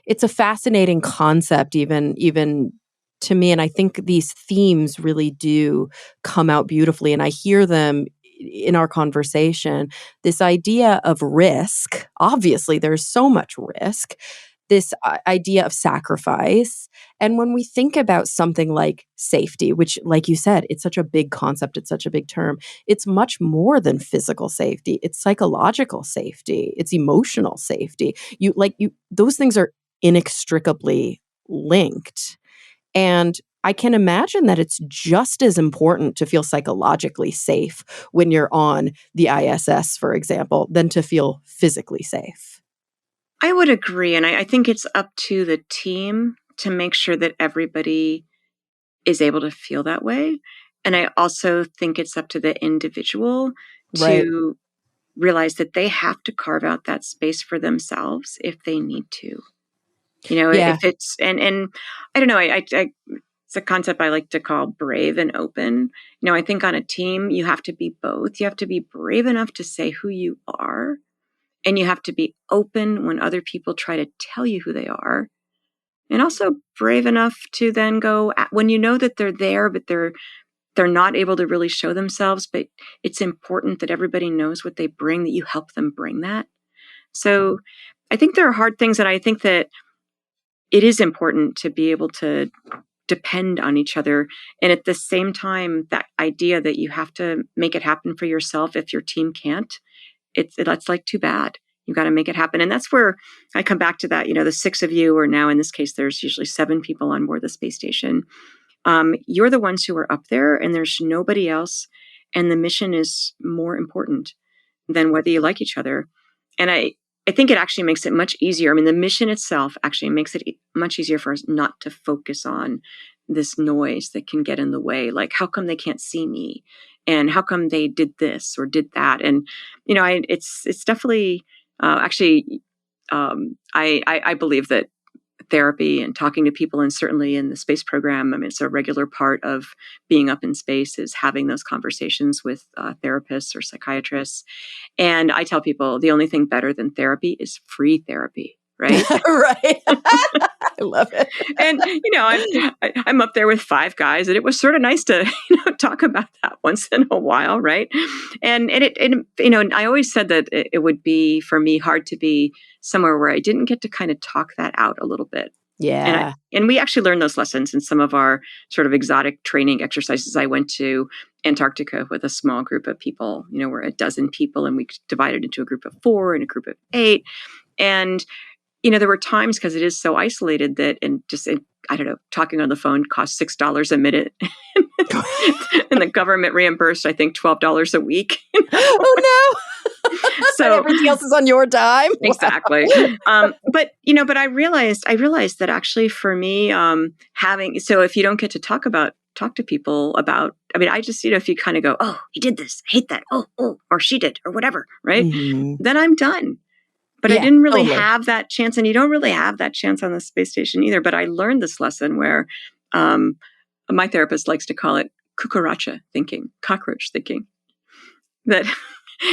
Speaker 1: it's a fascinating concept even to me, and I think these themes really do come out beautifully, and I hear them in our conversation. This idea of risk, obviously there's so much risk, this idea of sacrifice. And when we think about something like safety, which, like you said, it's such a big concept, it's such a big term, it's much more than physical safety. It's psychological safety, it's emotional safety. Those things are inextricably linked. And I can imagine that it's just as important to feel psychologically safe when you're on the ISS, for example, than to feel physically safe.
Speaker 2: I would agree. And I think it's up to the team to make sure that everybody is able to feel that way. And I also think it's up to the individual
Speaker 1: Right.
Speaker 2: to realize that they have to carve out that space for themselves if they need to.
Speaker 1: Yeah.
Speaker 2: If it's, and I don't know, it's a concept I like to call brave and open. I think on a team, you have to be both. You have to be brave enough to say who you are, and you have to be open when other people try to tell you who they are. And also brave enough to then go when you know that they're there, but they're not able to really show themselves, but it's important that everybody knows what they bring, that you help them bring that. So I think there are hard things, and I think that it is important to be able to depend on each other. And at the same time, that idea that you have to make it happen for yourself if your team can't, that's like too bad. You've got to make it happen. And that's where I come back to that, the six of you, or now in this case, there's usually 7 people on board the space station. You're the ones who are up there, and there's nobody else. And the mission is more important than whether you like each other. And I think it actually makes it much easier. I mean, the mission itself actually makes it much easier for us not to focus on this noise that can get in the way. Like, how come they can't see me? And how come they did this or did that? And, it's definitely actually, I believe that therapy and talking to people, and certainly in the space program, I mean, it's a regular part of being up in space is having those conversations with therapists or psychiatrists. And I tell people the only thing better than therapy is free therapy, right?
Speaker 1: Right. I love it.
Speaker 2: And I'm up there with five guys, and it was sort of nice to talk about that once in a while, right? And I always said that it would be for me hard to be somewhere where I didn't get to kind of talk that out a little bit.
Speaker 1: Yeah.
Speaker 2: And we actually learned those lessons in some of our sort of exotic training exercises. I went to Antarctica with a small group of people. We're a dozen people, and we divided into a group of 4 and a group of 8. And there were times, because it is so isolated, that I don't know, talking on the phone cost $6 a minute, and the government reimbursed, I think, $12 a week.
Speaker 1: Oh no. So and everything else is on your dime.
Speaker 2: Exactly. Wow. But I realized that actually for me, so if you don't get to talk to people about, I mean, I just, if you kind of go, oh, he did this, I hate that, oh, or she did, or whatever, right? Mm-hmm. Then I'm done. But I didn't really have that chance, and you don't really have that chance on the space station either. But I learned this lesson where my therapist likes to call it cucaracha thinking, cockroach thinking.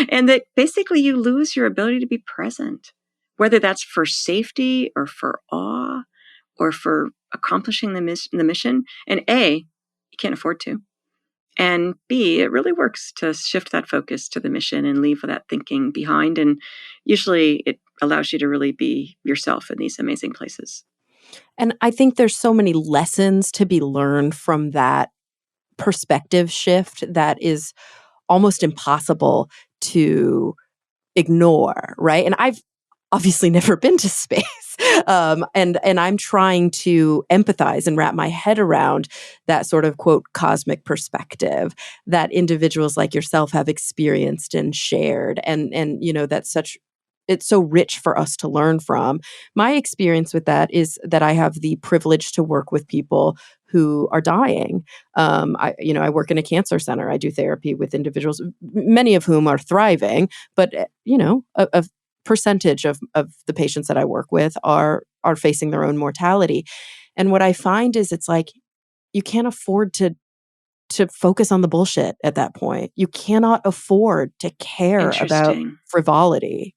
Speaker 2: And that basically you lose your ability to be present, whether that's for safety or for awe or for accomplishing the mission. And A, you can't afford to. And B, it really works to shift that focus to the mission and leave that thinking behind. And usually it allows you to really be yourself in these amazing places.
Speaker 1: And I think there's so many lessons to be learned from that perspective shift that is almost impossible to ignore, right? And I've obviously never been to space. And I'm trying to empathize and wrap my head around that sort of, quote, cosmic perspective that individuals like yourself have experienced and shared. And it's so rich for us to learn from. My experience with that is that I have the privilege to work with people who are dying. I work in a cancer center. I do therapy with individuals, many of whom are thriving, but a percentage of the patients that I work with are facing their own mortality. And what I find is it's like you can't afford to focus on the bullshit at that point. You cannot afford to care about frivolity.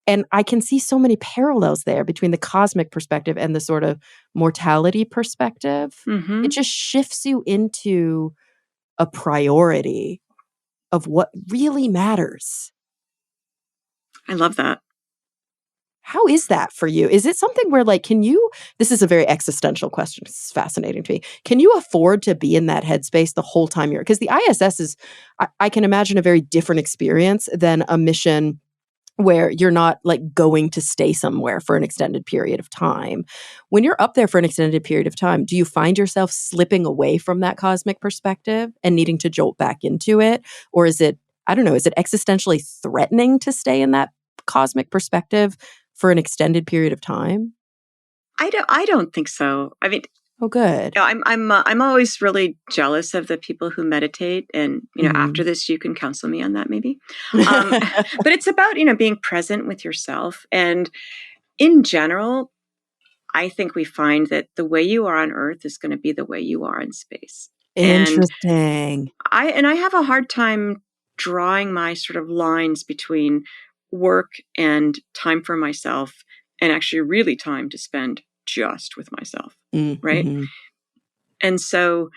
Speaker 1: And I can see so many parallels there between the cosmic perspective and the sort of mortality perspective. Mm-hmm. It just shifts you into a priority of what really matters.
Speaker 2: I love that.
Speaker 1: How is that for you? Is it something where this is a very existential question. It's fascinating to me. Can you afford to be in that headspace the whole time because the ISS is, I can imagine a very different experience than a mission where you're not going to stay somewhere for an extended period of time. When you're up there for an extended period of time, do you find yourself slipping away from that cosmic perspective and needing to jolt back into it? Or is it, I don't know, is it existentially threatening to stay in that cosmic perspective for an extended period of time?
Speaker 2: I don't think so. I mean,
Speaker 1: oh, good.
Speaker 2: I'm always really jealous of the people who meditate, and after this, you can counsel me on that maybe. But it's about being present with yourself, and in general, I think we find that the way you are on Earth is going to be the way you are in space.
Speaker 1: Interesting.
Speaker 2: And I have a hard time drawing my sort of lines between work and time for myself, and actually really time to spend just with myself. Mm-hmm. Right. And so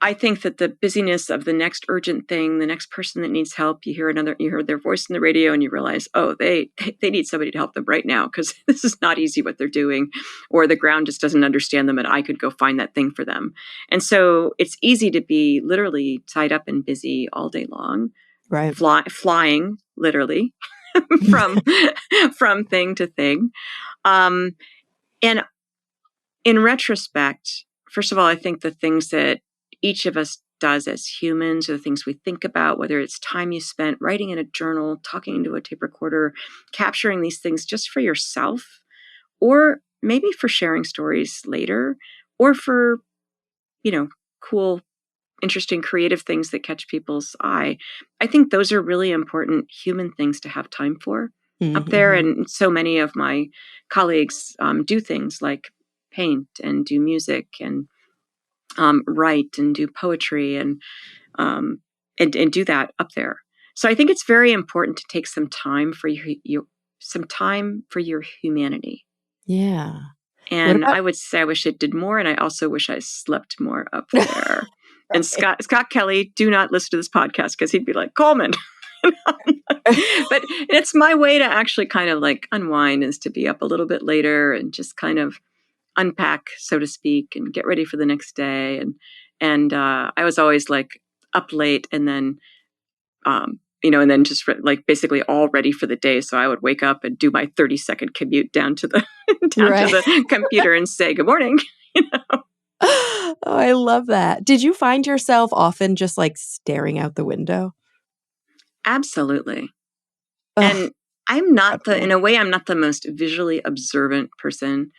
Speaker 2: I think that the busyness of the next urgent thing, the next person that needs help, you hear their voice in the radio and you realize, oh, they need somebody to help them right now because this is not easy what they're doing, or the ground just doesn't understand them and I could go find that thing for them. And so it's easy to be literally tied up and busy all day long, right? Flying literally from thing to thing. And in retrospect, first of all, I think the things that each of us does as humans, or the things we think about, whether it's time you spent writing in a journal, talking into a tape recorder, capturing these things just for yourself, or maybe for sharing stories later, or for, cool, interesting, creative things that catch people's eye. I think those are really important human things to have time for up there.
Speaker 1: Mm-hmm.
Speaker 2: And so many of my colleagues do things like paint and do music and write and do poetry and do that up there. So I think it's very important to take some time for your humanity.
Speaker 1: Yeah. What
Speaker 2: And
Speaker 1: about
Speaker 2: I would say I wish it did more, and I also wish I slept more up there. And
Speaker 1: right.
Speaker 2: Scott Kelly, do not listen to this podcast because he'd be like, Coleman. But it's my way to actually kind of like unwind, is to be up a little bit later and just kind of unpack, so to speak, and get ready for the next day. And I was always like up late, and then and then just like basically all ready for the day. So I would wake up and do my 30-second commute down to the down to
Speaker 1: Right.
Speaker 2: the computer and say good morning.
Speaker 1: Oh, I love that. Did you find yourself often just like staring out the window?
Speaker 2: Absolutely.
Speaker 1: Ugh,
Speaker 2: And in
Speaker 1: dreadful.
Speaker 2: a way, I'm not the most visually observant person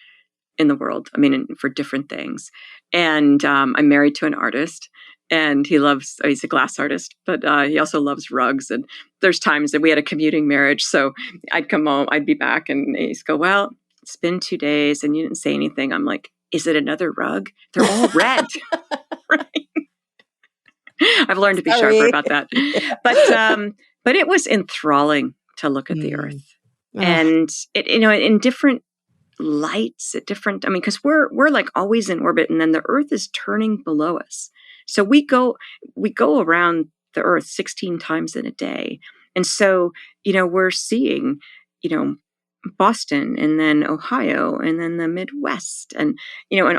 Speaker 2: in the world. I mean, for different things. And I'm married to an artist, and he's a glass artist, but he also loves rugs. And there's times that we had a commuting marriage. So I'd come home, I'd be back, and he'd go, well, it's been 2 days and you didn't say anything. I'm like, is it another rug? They're all red. Right? I've learned to be sharper
Speaker 1: Sorry.
Speaker 2: about that.
Speaker 1: Yeah.
Speaker 2: But it was enthralling to look at the
Speaker 1: Mm.
Speaker 2: earth.
Speaker 1: Ugh,
Speaker 2: And it, in different lights at different, because we're like always in orbit, and then the earth is turning below us. So we go around the earth 16 times in a day. And so, we're seeing, you know Boston, and then Ohio, and then the Midwest, and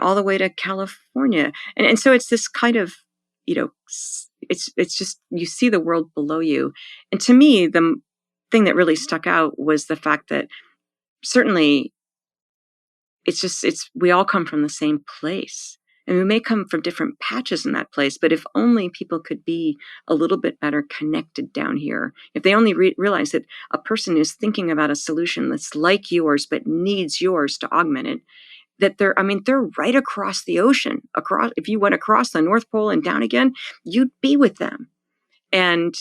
Speaker 2: all the way to California. And so it's this kind of, it's just, you see the world below you. And to me, the thing that really stuck out was the fact that certainly we all come from the same place, and we may come from different patches in that place, but if only people could be a little bit better connected down here, if they only realize that a person is thinking about a solution that's like yours but needs yours to augment it, that they're right across the ocean. If you went across the North Pole and down again, you'd be with them. And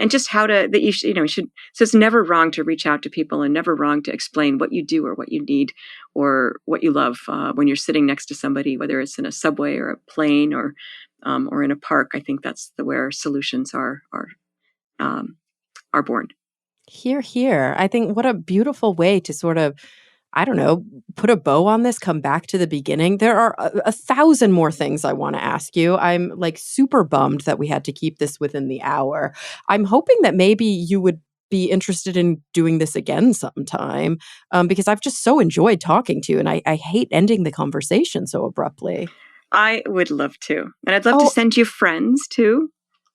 Speaker 2: just how to, that you should, so it's never wrong to reach out to people, and never wrong to explain what you do or what you need or what you love when you're sitting next to somebody, whether it's in a subway or a plane or in a park. I think that's where solutions are born.
Speaker 1: Here, here. I think what a beautiful way to sort of, I don't know, put a bow on this, come back to the beginning. There are a thousand more things I want to ask you. I'm like super bummed that we had to keep this within the hour. I'm hoping that maybe you would be interested in doing this again sometime, because I've just so enjoyed talking to you, and I hate ending the conversation so abruptly.
Speaker 2: I would love to. And I'd love to
Speaker 1: Oh,
Speaker 2: send you friends too,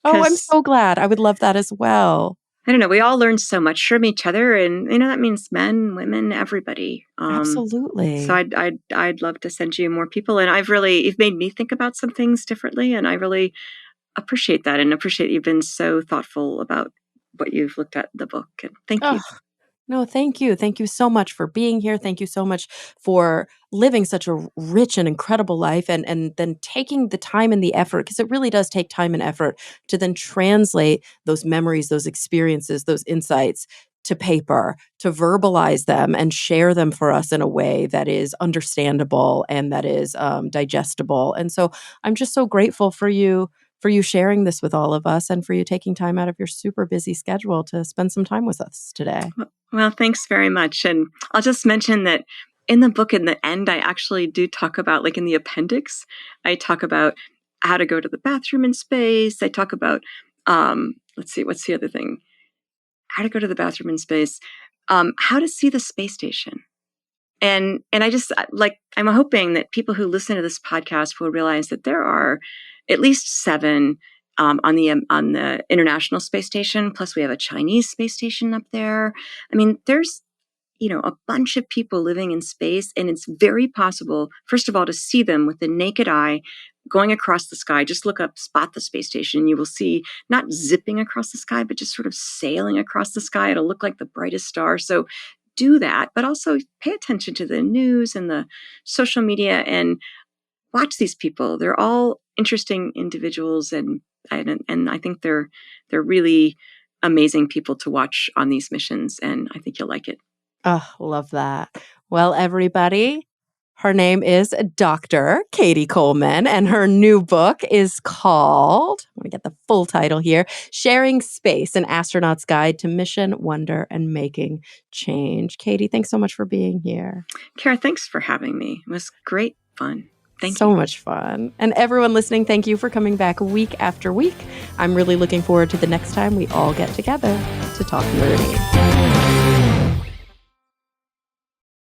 Speaker 1: oh, I'm
Speaker 2: because
Speaker 1: so glad. I would love that as well.
Speaker 2: I don't know, we all learn so much from each other, and that means men, women, everybody. So
Speaker 1: Absolutely.
Speaker 2: I'd love to send you more people, and you've made me think about some things differently, and I really appreciate that, and appreciate you've been so thoughtful about what you've looked at in the book. And thank
Speaker 1: Oh,
Speaker 2: you.
Speaker 1: no, thank you. Thank you so much for being here. Thank you so much for living such a rich and incredible life, and then taking the time and the effort, because it really does take time and effort to then translate those memories, those experiences, those insights to paper, to verbalize them and share them for us in a way that is understandable and that is digestible. And so I'm just so grateful for you sharing this with all of us, and for you taking time out of your super busy schedule to spend some time with us today.
Speaker 2: Well, thanks very much. And I'll just mention that in the book, in the end, I actually do talk about, like in the appendix, I talk about how to go to the bathroom in space. I talk about, let's see, what's the other thing? How to go to the bathroom in space, how to see the space station. And I just I'm hoping that people who listen to this podcast will realize that there are at least 7 on the International Space Station. Plus, we have a Chinese space station up there. I mean, there's a bunch of people living in space, and it's very possible, first of all, to see them with the naked eye going across the sky. Just look up Spot the Space Station. You will see not zipping across the sky, but just sort of sailing across the sky. It'll look like the brightest star. So do that, but also pay attention to the news and the social media and watch these people. They're all interesting individuals, and I think they're really amazing people to watch on these missions, and I think you'll like it.
Speaker 1: Oh, love that. Well, everybody, her name is Dr. Cady Coleman, and her new book is called, I'm going to get the full title here, Sharing Space, An Astronaut's Guide to Mission, Wonder, and Making Change. Cady, thanks so much for being here.
Speaker 2: Kara, thanks for having me. It was great fun. Thank you.
Speaker 1: So much fun. And everyone listening, thank you for coming back week after week. I'm really looking forward to the next time we all get together to talk nerdy.